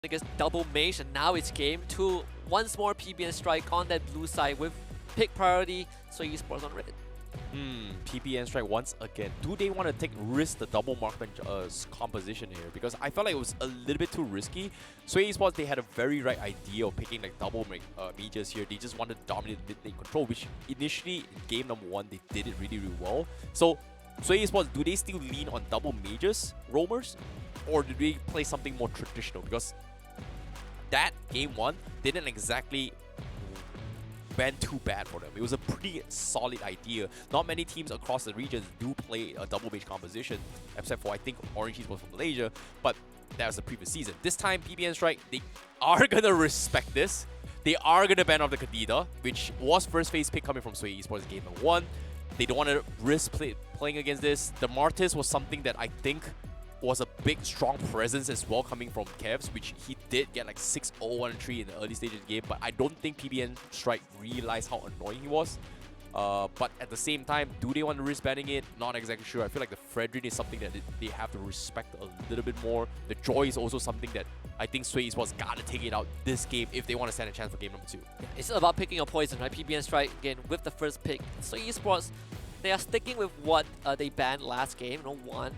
against double mage, and now it's game 2. Once more PBN Strike on that blue side with pick priority, so Esports on red. PBN Strike once again. Do they want to risk the double marksman composition here? Because I felt like it was a little bit too risky. So Esports, they had a very right idea of picking like double mages here. They just wanted to dominate the mid-lane control, which initially in game number 1 they did it really, really well. So Esports, do they still lean on double mages, roamers, or do they play something more traditional? Because that game 1 didn't exactly went too bad for them. It was a pretty solid idea. Not many teams across the regions do play a double mage composition, except for I think Orange Esports from Malaysia, but that was the previous season. This time, PBN Strike, they are gonna respect this. They are gonna ban off the Kadida, which was first phase pick coming from Sway Esports game number 1. They don't want to risk playing against this. The Martis was something that I think was a big, strong presence as well coming from Kevs, which he did get like 6-0-1-3 in the early stage of the game, but I don't think PBN Strike realized how annoying he was. But at the same time, do they want to risk banning it? Not exactly sure. I feel like the Fredrin is something that they have to respect a little bit more. The Joy is also something that I think Sway Esports gotta take it out this game if they want to stand a chance for game number 2. Yeah, it's about picking your poison, right? PBN Strike again with the first pick. So Esports, they are sticking with what they banned last game, 1-1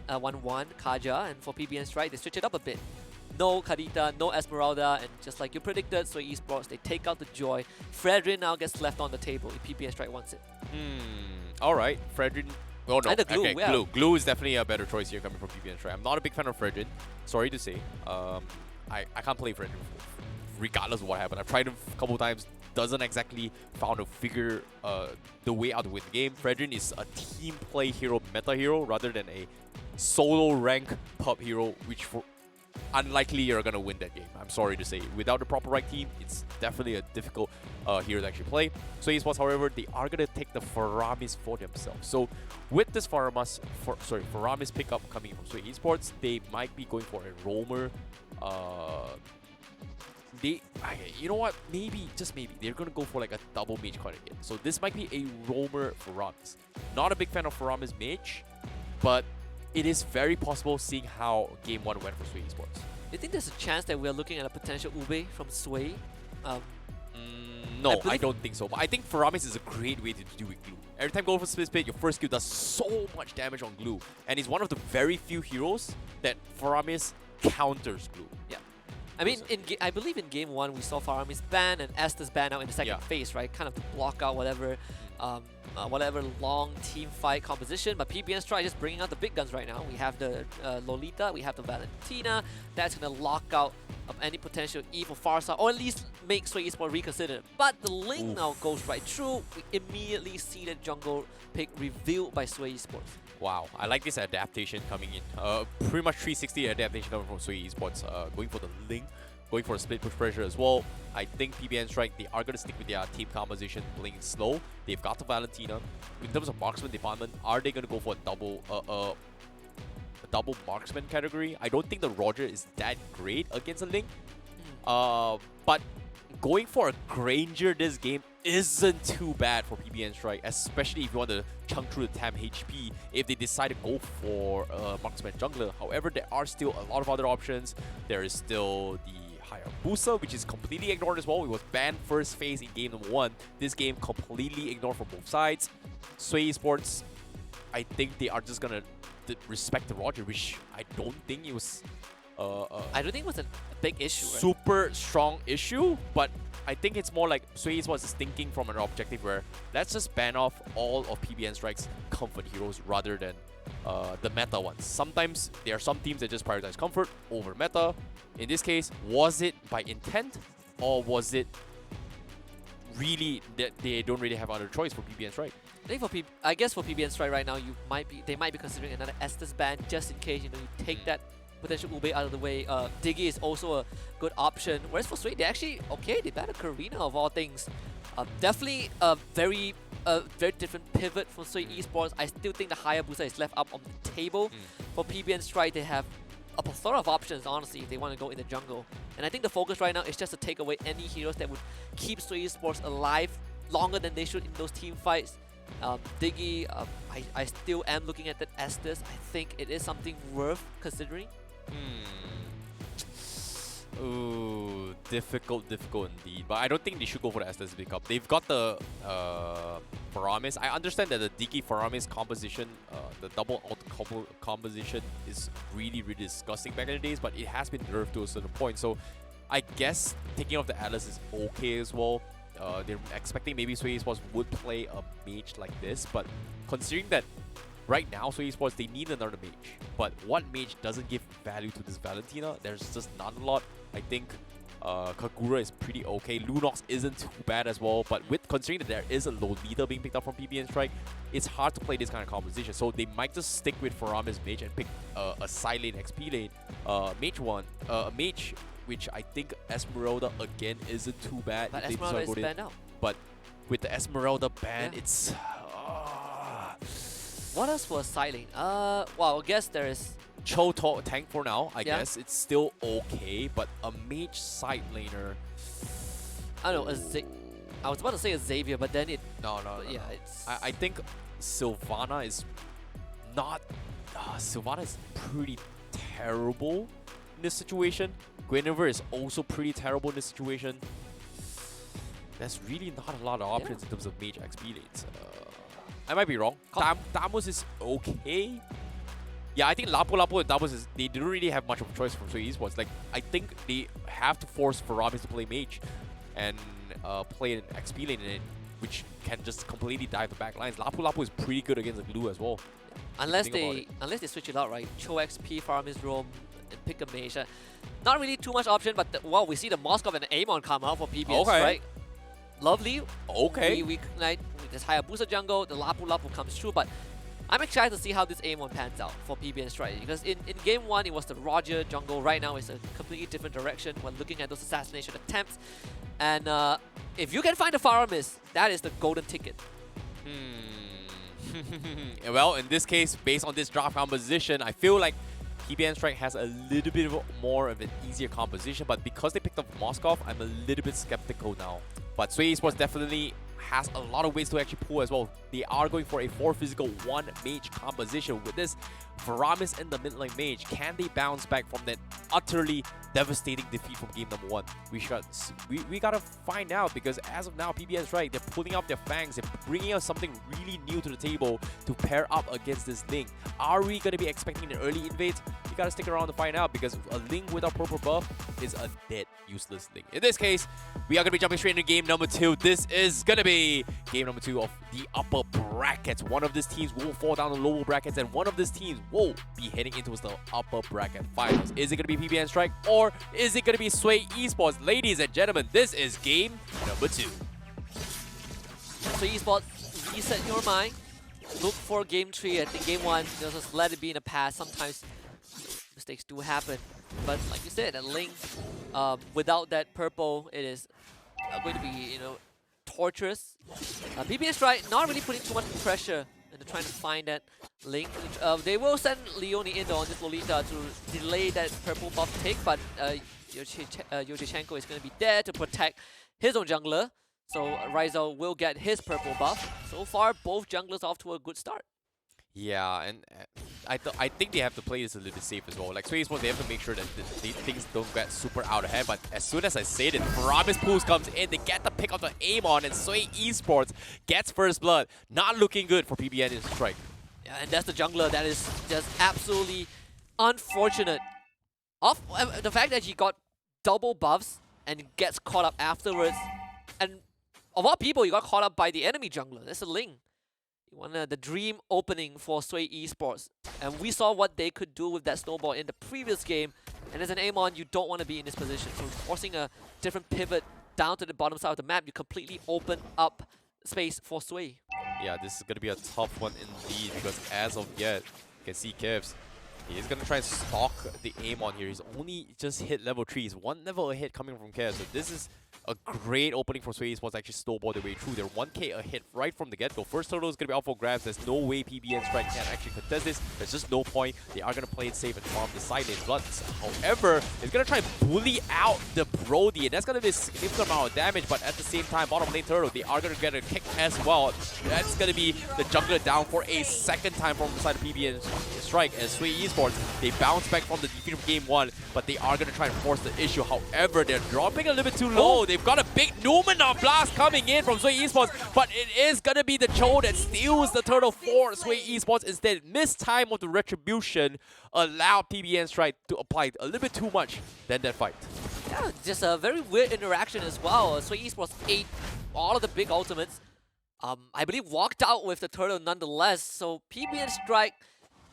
Kaja, and for PBN Strike, they switch it up a bit. No Kadita, no Esmeralda, and just like you predicted, so Esports, they take out the Joy. Fredrin now gets left on the table if PBN Strike wants it. Alright, Fredrin. Oh no, and the Glue, okay, yeah. Glue is definitely a better choice here coming from PBN Strike. I'm not a big fan of Fredrin, sorry to say. I can't play Fredrin regardless of what happened. I've tried him a couple times, doesn't exactly found to figure the way out to win the game. Fredrin is a team play hero, meta hero, rather than a solo rank pub hero, which unlikely you're gonna win that game. I'm sorry to say. Without the proper right team, it's definitely a difficult hero to actually play. So Esports, however, they are gonna take the Faramis for themselves. So with this Faramis pickup coming from Sway Esports, they might be going for a roamer. You know what? Maybe, just maybe, they're gonna go for like a double mage card again. So this might be a roamer Faramis. Not a big fan of Faramis mage, but it is very possible seeing how game 1 went for Sway Esports. Do you think there's a chance that we're looking at a potential Ube from Sway? No, I don't think so. But I think Faramis is a great way to do with Glue. Every time you go for Split Split, your first skill does so much damage on Glue. And he's one of the very few heroes that Faramis counters Glue. Yeah. I mean, I believe in game 1 we saw Faramis ban and Estes ban out in the second phase, right? Kind of to block out whatever long team fight composition. But PBN Strike just bringing out the big guns right now. We have the Lolita, we have the Valentina. That's going to lock out any potential E for Farsa, or at least make Sway Esports reconsider it. But the link now goes right through. We immediately see the jungle pick revealed by Sway Esports. Wow, I like this adaptation coming in. Pretty much 360 adaptation coming from Sway Esports. Going for the link, going for a split push pressure as well. I think PBN Strike, they are going to stick with their team composition, playing slow. They've got the Valentina. In terms of marksman department, are they going to go for a double marksman category? I don't think the Roger is that great against a Link. But going for a Granger this game isn't too bad for PBN Strike, especially if you want to chunk through the TAM HP if they decide to go for a marksman jungler. However, there are still a lot of other options. There is still the Hayabusa, which is completely ignored as well. It was banned first phase in game number 1. This game completely ignored from both sides. Sway Esports, I think they are just gonna respect the Roger, which I don't think it was I don't think it was a big issue. Super strong issue, but I think it's more like Sway Esports is thinking from an objective where let's just ban off all of PBN Strike's comfort heroes rather than the meta ones. Sometimes there are some teams that just prioritize comfort over meta. In this case, was it by intent, or was it really that they don't really have other choice for PBN Strike? I guess for PBN Strike right now, they might be considering another Estes ban just in case you take that potential Ube out of the way. Diggy is also a good option. Whereas for Sway, they actually they banned a Karina of all things. Definitely a very different pivot for Sway Esports. I still think the Hayabusa is left up on the table. For PBN Strike, they have a plethora of options, honestly, if they want to go in the jungle. And I think the focus right now is just to take away any heroes that would keep Sway Esports alive longer than they should in those team fights. Diggy, I still am looking at that Estes. I think it is something worth considering. Ooh, difficult indeed. But I don't think they should go for the Estes pickup. They've got the Faramis. I understand that the Diki Faramis composition, the double alt composition is really disgusting back in the days, but it has been nerfed to a certain point. So I guess taking off the Atlas is okay as well. They're expecting maybe Sway Esports would play a mage like this, but considering that right now, Sway Esports, they need another mage. But what mage doesn't give value to this Valentina? There's just not a lot. I think Kagura is pretty okay. Lunox isn't too bad as well. But with considering that there is a low leader being picked up from PBN Strike, it's hard to play this kind of composition. So they might just stick with Faramis mage and pick a side lane, XP lane, a mage, which I think Esmeralda again isn't too bad. But Esmeralda is banned out. But with the Esmeralda ban, it's... What else for a side lane? Well, I guess there is... Cho tank for now, I guess. It's still okay, but a mage side laner... I don't know, I was about to say a Xavier, but then it... No. Yeah, it's... I think Sylvana is not... Sylvana is pretty terrible in this situation. Guinevere is also pretty terrible in this situation. There's really not a lot of options in terms of mage XP lanes. I might be wrong. Damus is okay. Yeah, I think Lapu and Damus is... They didn't really have much of a choice from Sway Esports. Like, I think they have to force Faramis to play mage and play an XP lane in it, which can just completely dive the back lines. Lapu is pretty good against the glue as well. Unless they switch it out, right? Cho XP, Faramis roam, and pick a mage. Not really too much option, but well, we see the Moskov and the Amon come out for PBS, right? Lovely. Okay. We like this Hayabusa jungle, the Lapu comes through, but I'm excited to see how this Amon pans out for PBN Strike, because in game 1 it was the Roger jungle. Right now it's a completely different direction when looking at those assassination attempts. And if you can find a Faramis, that is the golden ticket. Well, in this case, based on this draft composition, I feel like PBN Strike has a little bit more of an easier composition, but because they picked up Moskov, I'm a little bit skeptical now. But Sway Esports definitely has a lot of ways to actually pull as well. They are going for a 4 physical 1 mage composition with this Faramis and the mid lane mage. Can they bounce back from that utterly devastating defeat from game number 1? We gotta find out, because as of now, PBN Strike, they're pulling up their fangs and bringing us something really new to the table to pair up against this Ling. Are we gonna be expecting an early invade? We gotta stick around to find out, because a Ling without purple buff is a dead useless Ling. In this case, we are gonna be jumping straight into game number 2. This is gonna be game number 2 of the upper brackets. One of these teams will fall down the lower brackets, and one of these teams will be heading into the upper bracket finals. Is it gonna be PBN Strike, or is it gonna be Sway Esports? Ladies and gentlemen, this is game number 2. Sway Esports, reset your mind. Look for game 3. I think game 1, just let it be in the past. Sometimes mistakes do happen, but like you said, a Link without that purple, it is going to be, torturous. PBN Strike not really putting too much pressure into trying to find that Link. They will send Leone in on this Lolita to delay that purple buff take, but Yoshichenko is going to be there to protect his own jungler. So Rizal will get his purple buff. So far, both junglers off to a good start. Yeah, and I think they have to play this a little bit safe as well. Like Sway Esports, they have to make sure that things don't get super out of hand. But as soon as I say it, Faramis Pools comes in, they get the pick of the Amon, and Sway Esports gets first blood. Not looking good for PBN in Strike. Yeah, and that's the jungler that is just absolutely unfortunate. The fact that he got double buffs and gets caught up afterwards, and of all people, he got caught up by the enemy jungler. That's a Ling. The dream opening for Sway Esports. And we saw what they could do with that snowball in the previous game. And as an Amon, you don't want to be in this position. So forcing a different pivot down to the bottom side of the map, you completely open up space for Sway. Yeah, this is going to be a tough one indeed, because as of yet, you can see Kevs. He is going to try and stalk the Amon here. He's only just hit level 3. He's 1 level ahead coming from Kevs. So this is a great opening for Sway Esports to actually snowball their way through. They're 1k ahead right from the get-go. First turtle is going to be out for grabs. There's no way PBN Strike can actually contest this. There's just no point. They are going to play it safe and farm the side lane. Bloods, however, is going to try and bully out the Brody, and that's going to be a significant amount of damage, but at the same time, bottom lane turtle, they are going to get a kick as well. That's going to be the jungler down for a second time from the side of PBN Strike, as Sway Esports Esports. They bounce back from the defeat of game 1, but they are going to try and force the issue. However, they're dropping a little bit too low. They've got a big Numenor blast coming in from Sway Esports, but it is going to be the Cho that steals the turtle for Sway Esports. Instead, missed time of the retribution allowed PBN Strike to apply a little bit too much than that fight. Yeah, just a very weird interaction as well. Sway Esports ate all of the big ultimates. I believe walked out with the turtle nonetheless. So PBN Strike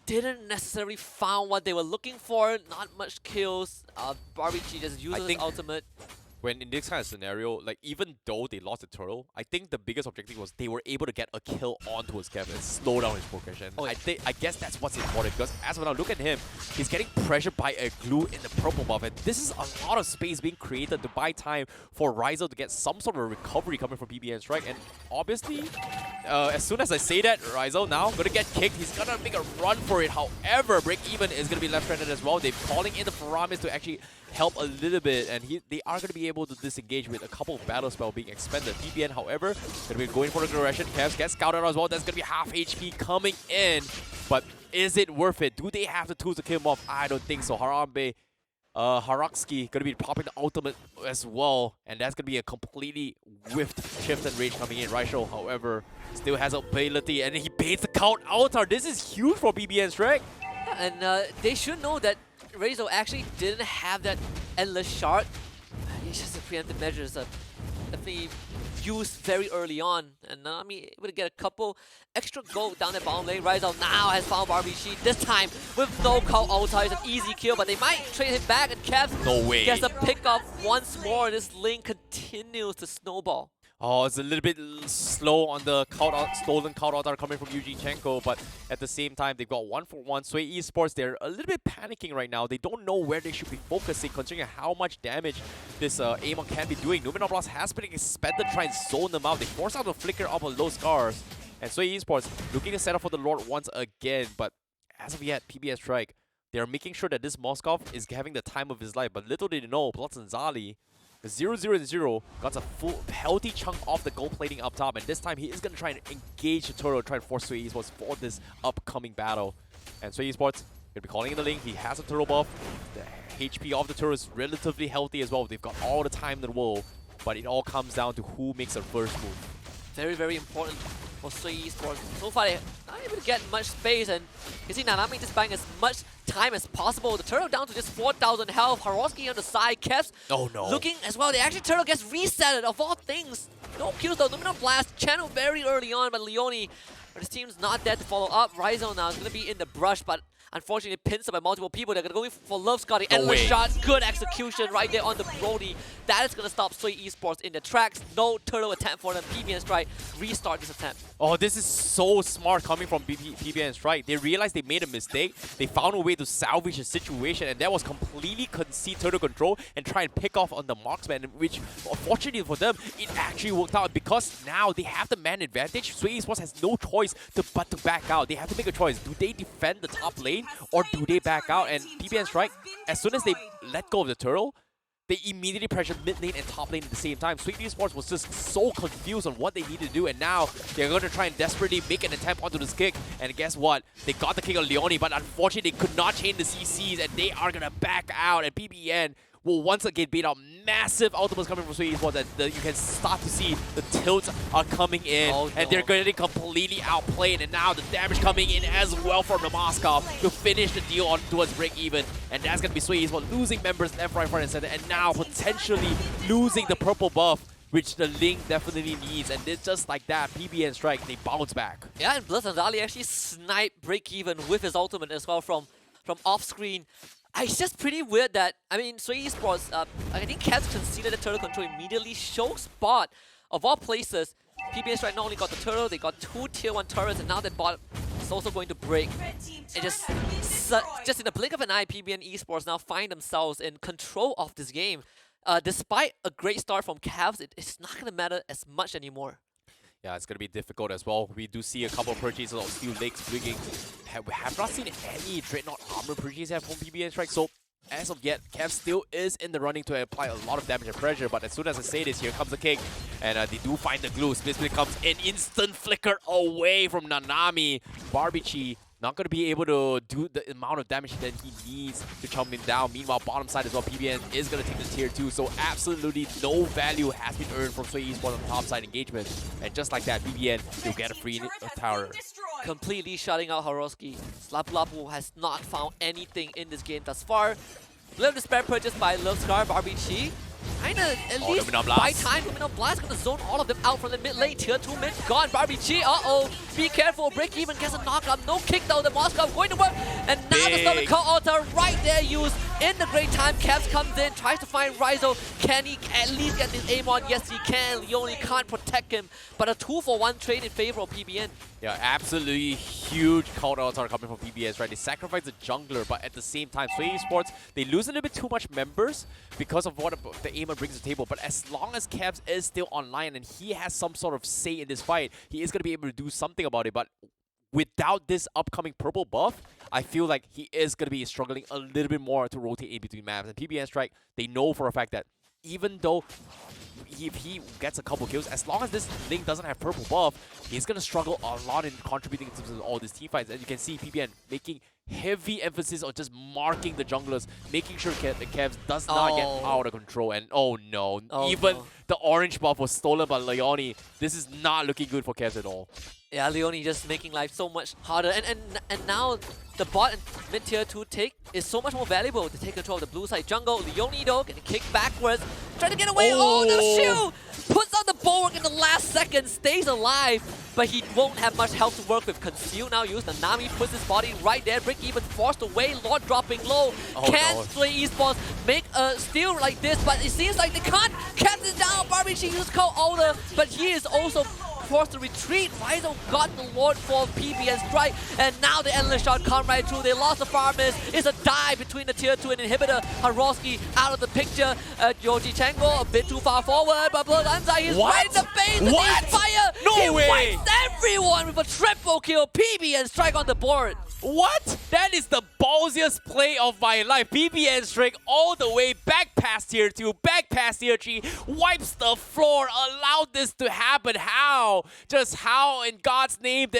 didn't necessarily found what they were looking for. Not much kills. BUTWHY just uses his ultimate. When in this kind of scenario, like even though they lost the turtle, I think the biggest objective was they were able to get a kill onto his cap and slow down his progression. Oh, yeah. I guess that's what's important, because as of now, look at him. He's getting pressured by a glue in the purple buff, and this is a lot of space being created to buy time for Rizal to get some sort of recovery coming from PBN Strike. And obviously, as soon as I say that, Rizal now gonna get kicked. He's gonna make a run for it. However, Break Even is gonna be left-handed as well. They're calling in the Faramis to actually help a little bit, and they are going to be able to disengage with a couple of battle spell being expended. PBN, however, going to be going for the aggression. Cavs get scouted as well. That's going to be half HP coming in, but is it worth it? Do they have the tools to kill him off? I don't think so. Harambe, Harakski going to be popping the ultimate as well, and that's going to be a completely whiffed shift and rage coming in. Raisho, however, still has ability, and he baits the count altar. This is huge for PBN Strike. Yeah, and they should know that Rizal actually didn't have that endless shard. It's just the preemptive measures definitely used very early on. And Nanami able to get a couple extra gold down the bottom lane. Rizal now has found BUTWHY, this time with no call ulti. It's an easy kill, but they might trade him back, and Kev gets a pick off once more. This lane continues to snowball. Oh, it's a little bit slow on the stolen count out coming from Yujichenko, but at the same time, they've got 1-for-1. Sway Esports, they're a little bit panicking right now. They don't know where they should be focusing, considering how much damage this Amon can be doing. Numenor Blast has been expended to try and zone them out. They force out the flicker of a low scars. And Sway Esports looking to set up for the Lord once again, but as of yet, PBN Strike, they're making sure that this Moskov is having the time of his life, but little did they know, Bloods and Zali, 0-0-0 got a full healthy chunk off the gold plating up top, and this time he is going to try and engage the turtle, try and force Sway Esports for this upcoming battle. And Sway Esports going to be calling in the link. He has a turtle buff. The HP of the turtle is relatively healthy as well. They've got all the time in the world, but it all comes down to who makes a first move. Very, very important for Sway Esports. So far, they're not able to get much space, and you see Nanami just buying as much time as possible. The turtle down to just 4,000 health. Haroski on the side. Kevs looking as well. The actually turtle gets resetted, of all things. No kills though. Numenor Blast channeled very early on, but Leone, his team's not there to follow up. Rizal now is going to be in the brush, but unfortunately pinned up by multiple people. They're going to go for Love Scotty. Endless shot. Good execution right there on the Brody. That is going to stop Sway Esports in the tracks. No turtle attempt for them. PBN Strike restart this attempt. Oh, this is so smart coming from PBN Strike. They realized they made a mistake. They found a way to salvage the situation, and that was completely concede turtle control and try and pick off on the marksman, which unfortunately for them, it actually worked out because now they have the man advantage. Sway Esports has no choice but to back out. They have to make a choice. Do they defend the top lane or do they back out? And PBN Strike, as soon as they let go of the turtle, they immediately pressured mid lane and top lane at the same time. Sweet Esports was just so confused on what they need to do, and now they're going to try and desperately make an attempt onto this kick. And guess what? They got the kick on Leone, but unfortunately they could not chain the CCs, and they are going to back out. And PBN will once again beat out massive ultimates coming from Sweet Esports, and you can start to see the tilts are coming in, and they're getting completely outplayed. And now the damage coming in as well from the Moskov to finish the deal on towards break even. And that's going to be Sweet Esports losing members left, right, front, and center, and now potentially losing the purple buff, which the Link definitely needs. And it's just like that, PBN Strike, they bounce back. Yeah, and Bloods and Zali actually sniped break even with his ultimate as well from off screen. It's just pretty weird that, I mean, Sway Esports, I think Cavs conceded the turtle control immediately. Show spot, of all places, PBN Strike not only got the turtle, they got 2 tier 1 turrets, and now that bot is also going to break. And just in the blink of an eye, PBN Esports now find themselves in control of this game. Despite a great start from Cavs, it's not going to matter as much anymore. Yeah, it's going to be difficult as well. We do see a couple of purchases of Steel Lakes bringing. We have not seen any Dreadnought armor purchases from PBN Strike, so as of yet, Kev still is in the running to apply a lot of damage and pressure, but as soon as I say this, here comes the kick, and they do find the glue. Split comes an instant flicker away from Nanami. BUTWHY not going to be able to do the amount of damage that he needs to chump him down. Meanwhile, bottom side as well, PBN is going to take the tier 2, so absolutely no value has been earned from Sway Esports on the top side engagement. And just like that, PBN will get a free tower. Completely shutting out Haroski. Lapu has not found anything in this game thus far. Little despair purchase by Love Scar, RBG. Kinda, at least by time, Luminal Blast gonna zone all of them out from the mid lane. Tier 2 mid gone. RBG, uh-oh. Be careful. Break even gets a knockup. No kick though. The Moscow going to work. And now the Stolen Call Altar right there used in the great time. Caps comes in, tries to find Ryzo. Can he at least get his aim on? Yes, he can. Leone can't protect him. But a 2-for-1 trade in favor of PBN. Yeah, absolutely huge countouts are coming from PBS, right? They sacrifice the jungler, but at the same time, Sway Esports, they lose a little bit too much members because of what the aimer brings to the table. But as long as Cavs is still online and he has some sort of say in this fight, he is going to be able to do something about it. But without this upcoming purple buff, I feel like he is going to be struggling a little bit more to rotate in between maps. And PBN Strike, they know for a fact that even though if he gets a couple kills, as long as this Link doesn't have purple buff, he's going to struggle a lot in contributing to all these team fights. And you can see PBN making heavy emphasis on just marking the junglers, making sure the Cavs does not get out of control. And oh no, even the orange buff was stolen by Leone. This is not looking good for Cavs at all. Yeah, Leone just making life so much harder. And now the bot and mid tier 2 take is so much more valuable to take control of the blue side jungle. Leone though getting kicked backwards, trying to get away. Oh, the shield! Puts out the bulwark in the last second, stays alive, but he won't have much health to work with. Conceal now used. The Nami puts his body right there. Break even forced away. Lord dropping low. Can Sway Esports make a steal like this? But it seems like they can't. Kept it down. Barbie used Call Older, but he is also forced to retreat. Ryzo got the Lord for PBN Strike, and now the endless shot come right through. They lost the farmers. It's a die between the tier 2 and inhibitor. Haroski out of the picture. Yoji Chango a bit too far forward, but Blood Anzai is right in the face. What? Fire. No he way! wipes everyone with a triple kill. PBN Strike on the board. What? That is the ballsiest play of my life. PBN Strike all the way back past tier 2, back past tier 3, wipes the floor, allowed this to happen. How? Just how in God's name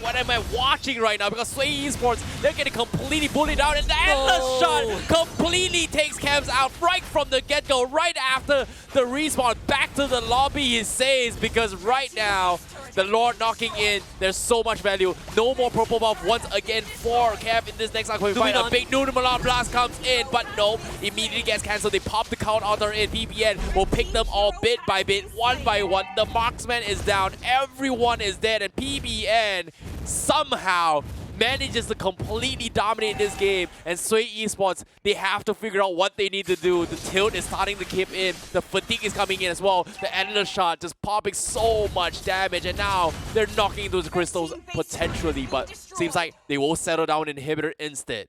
what am I watching right now? Because Sway Esports, they're getting completely bullied out, and the endless shot completely takes Cavs out right from the get-go, right after the respawn. Back to the lobby, he says, because right now, the Lord knocking in, there's so much value. No more purple buff once again for Cav in this next upcoming fight. A big Nunumalon blast comes in, but no, immediately gets cancelled. They pop the count out there in. PBN will pick them all bit by bit, one by one. The marksman is down, everyone is dead, and PBN somehow manages to completely dominate this game. And Sway Esports, they have to figure out what they need to do. The tilt is starting to keep in. The fatigue is coming in as well. The endless shot just popping so much damage. And now they're knocking those crystals potentially. But seems like they will settle down inhibitor instead.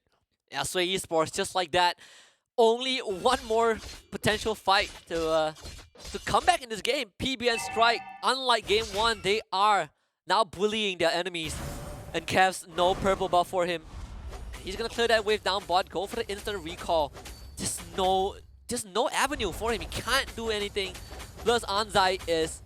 Yeah, Sway Esports just like that. Only one more potential fight to come back in this game. PBN Strike, unlike game 1, they are now bullying their enemies. And Cavs, no purple buff for him. He's gonna clear that wave down bot, go for the instant recall. Just no avenue for him. He can't do anything. Plus Anzai is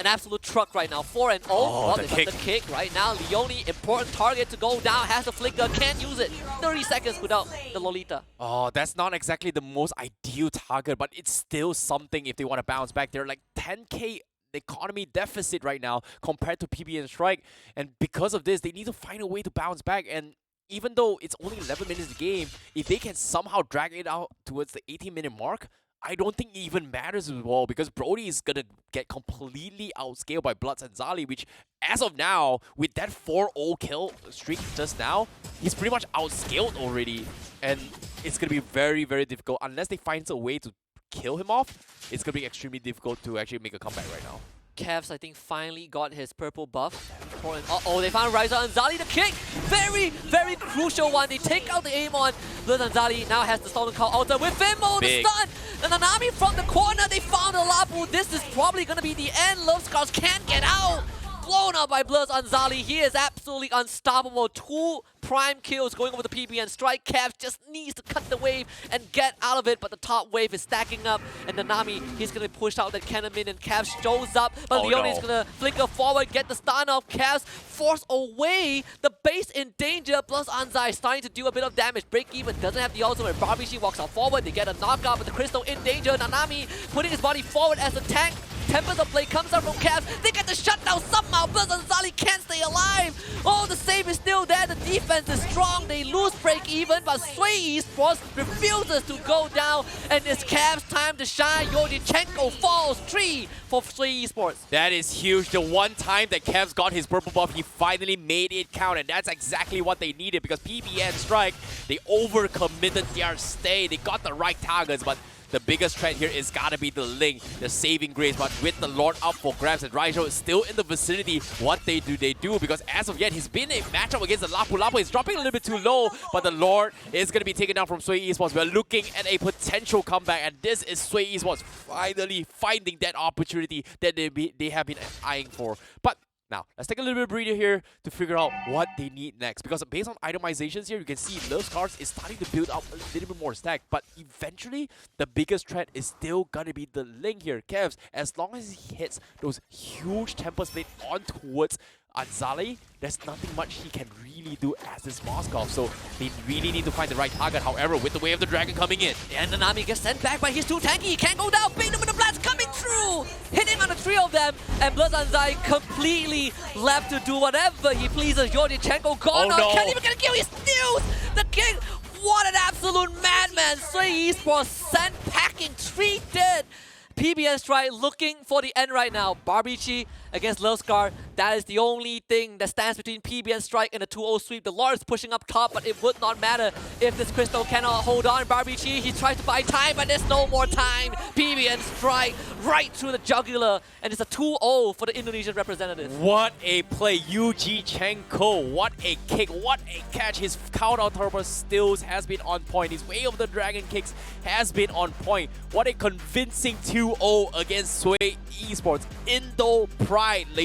an absolute truck right now. 4-0. Oh, they got the kick right now. Leone, important target to go down. Has the flicker, can't use it. 30 seconds without the Lolita. Oh, that's not exactly the most ideal target, but it's still something if they want to bounce back. They're like 10k economy deficit right now compared to PBN Strike, and because of this they need to find a way to bounce back. And even though it's only 11 minutes of the game, if they can somehow drag it out towards the 18-minute mark, I don't think it even matters as well, because Brody is gonna get completely outscaled by Bloods and Zali, which as of now, with that 4-0 kill streak just now, he's pretty much outscaled already, and it's gonna be very, very difficult unless they find a way to kill him off. It's gonna be extremely difficult to actually make a comeback right now. Cavs, I think, finally got his purple buff. Uh-oh, they found Ryza and Zali the kick. Very, very crucial one. They take out the aim on. Blood and Zali now has the stolen call altar with Fimmo, the stun. And the Nami from the corner, they found the Lapu. This is probably gonna be the end. Love Scars can't get out. Blown out by Blurs on Zali. He is absolutely unstoppable. 2 prime kills going over the PBN strike. Cavs just needs to cut the wave and get out of it, but the top wave is stacking up, and Nanami, he's gonna push out that cannon min, and Cavs shows up, but Leone is gonna flicker forward, get the stun off. Cavs force away the base in danger, plus Anzai starting to do a bit of damage. Break even doesn't have the ultimate. Barbishi walks out forward, they get a knockout, but the Crystal in danger. Nanami putting his body forward as the tank. Tempest of Play comes out from Cavs. They get the shutdown somehow. Plus Anzali can't stay alive. Oh, the save is still there. The defense is strong. They lose break even, but Sway Esports refuses to go down. And it's Cavs' time to shine. Yodichenko falls 3 for Sway Esports. That is huge. The one time that Kev's got his purple buff, he finally made it count. And that's exactly what they needed, because PBN Strike, they overcommitted their stay. They got the right targets, but the biggest threat here is gotta be the Link, the saving grace. But with the Lord up for grabs and Raijo is still in the vicinity, what they do, because as of yet, he's been a matchup against the Lapu. Lapu is dropping a little bit too low, but the Lord is gonna be taken down from Sway Esports. We're looking at a potential comeback, and this is Sway Esports finally finding that opportunity that they have been eyeing for. But now, let's take a little bit of breather here to figure out what they need next. Because based on itemizations here, you can see Love's cards is starting to build up a little bit more stack. But eventually, the biggest threat is still gonna be the Link here. Kevs, as long as he hits those huge Tempest Blade on towards Anzali, there's nothing much he can really do as this Moskov. So they really need to find the right target. However, with the Way of the Dragon coming in, and Nanami gets sent back, but he's too tanky. He can't go down. Bait him with the blast coming through. Hitting on the 3 of them. And Blood Anzai completely left to do whatever he pleases. Yodichenko gone. Oh, no. Can't even get a kill. He steals the king. What an absolute madman. Sway Esports sent packing 3 dead. PBN Strike looking for the end right now. Barbichi against Lilscar. That is the only thing that stands between PBN Strike and the 2-0 sweep. The Lord is pushing up top, but it would not matter if this Crystal cannot hold on. Barbichi, he tries to buy time, but there's no more time. PBN Strike right through the jugular, and it's a 2-0 for the Indonesian representative. what a play. Yudichenko, what a kick, what a catch. His counter turbo stills has been on point. His Way of the Dragon kicks has been on point. What a convincing 2-0 against Sway Esports. Indo Pride,